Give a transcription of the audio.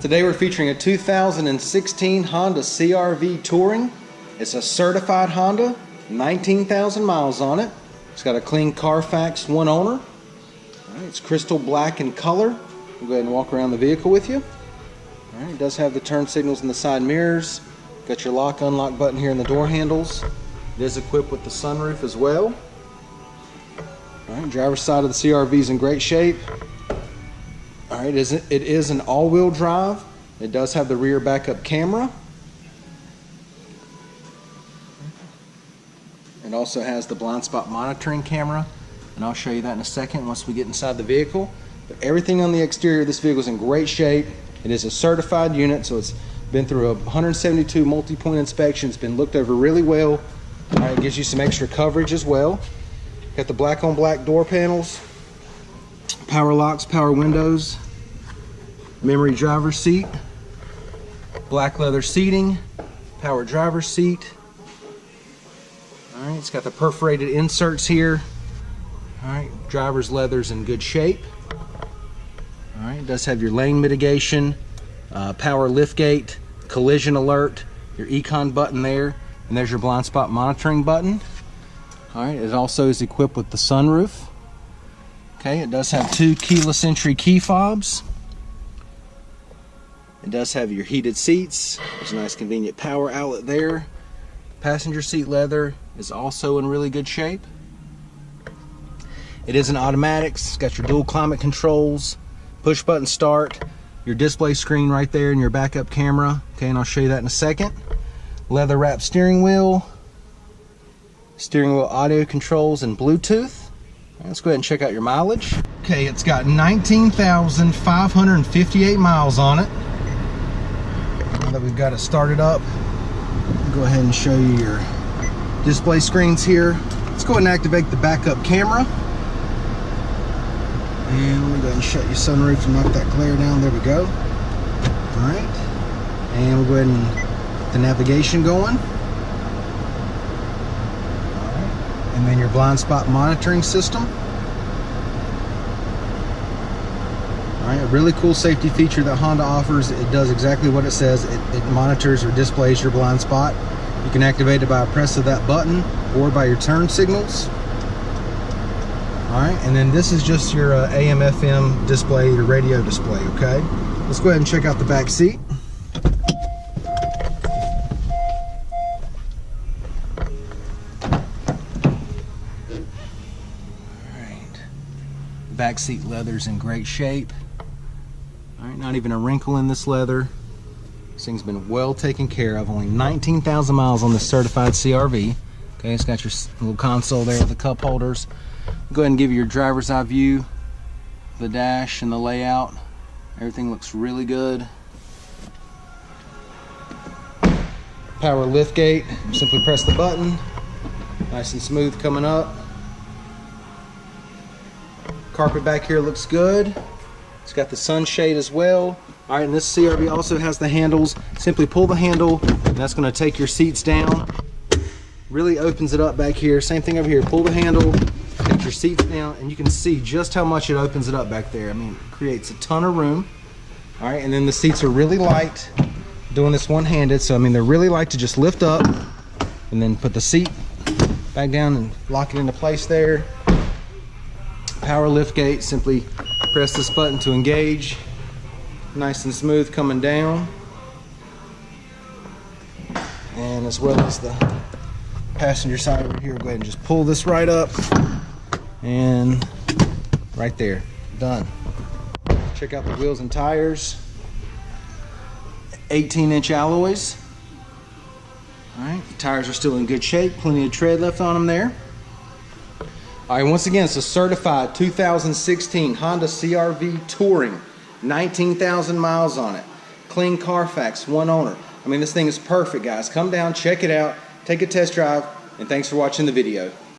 Today we're featuring a 2016 Honda CRV Touring. It's a certified Honda, 19,000 miles on it. It's got a clean Carfax, one owner. All right, it's crystal black in color. We'll go ahead and walk around the vehicle with you. All right, it does have the turn signals in the side mirrors. Got your lock, unlock button here in the door handles. It is equipped with the sunroof as well. All right, driver's side of the CRV is in great shape. All right, it is an all-wheel drive. It does have the rear backup camera. It also has the blind spot monitoring camera, and I'll show you that in a second once we get inside the vehicle. But everything on the exterior of this vehicle is in great shape. It is a certified unit, so it's been through 172 multi-point inspections. It's been looked over really well. All right, it gives you some extra coverage as well. Got the black on black door panels, power locks, power windows, memory driver's seat, black leather seating, power driver's seat. All right, it's got the perforated inserts here. All right, driver's leather's in good shape. All right, it does have your lane mitigation, power lift gate, collision alert, your econ button there, and there's your blind spot monitoring button. All right, it also is equipped with the sunroof. Okay, it does have two keyless entry key fobs. It does have your heated seats. There's a nice convenient power outlet there. Passenger seat leather is also in really good shape. It is an automatic. It's got your dual climate controls, push button start, your display screen right there, and your backup camera. Okay, and I'll show you that in a second. Leather wrapped steering wheel audio controls, and Bluetooth. Let's go ahead and check out your mileage. Okay, it's got 19,558 miles on it. Now that we've got it started up, I'll go ahead and show you your display screens here. Let's go ahead and activate the backup camera. And let me go ahead and shut your sunroof and knock that glare down. There we go. All right. And we'll go ahead and get the navigation going. And then your blind spot monitoring system. All right, a really cool safety feature that Honda offers. It does exactly what it says. It monitors or displays your blind spot. You can activate it by a press of that button or by your turn signals. All right, and then this is just your AM, FM display, your radio display, okay? Let's go ahead and check out the back seat. Back seat leather's in great shape. All right, not even a wrinkle in this leather. This thing's been well taken care of. Only 19,000 miles on this certified CRV. Okay, it's got your little console there with the cup holders. Go ahead and give you your driver's eye view, the dash and the layout. Everything looks really good. Power lift gate. Simply press the button. Nice and smooth coming up. Carpet back here looks good. It's got the sunshade as well. All right, and this CRV also has the handles. Simply pull the handle, and that's going to take your seats down. Really opens it up back here. Same thing over here. Pull the handle, take your seats down, and you can see just how much it opens it up back there. I mean, it creates a ton of room. All right, and then the seats are really light. Doing this one-handed, so I mean, they're really light to just lift up and then put the seat back down and lock it into place there. Power lift gate, simply press this button to engage. Nice and smooth coming down. And as well as the passenger side over here, go ahead and just pull this right up. And right there, done. Check out the wheels and tires. 18-inch alloys. All right, the tires are still in good shape. Plenty of tread left on them there. All right, once again, it's a certified 2016 Honda CRV Touring, 19,000 miles on it. Clean Carfax, one owner. I mean, this thing is perfect, guys. Come down, check it out, take a test drive, and thanks for watching the video.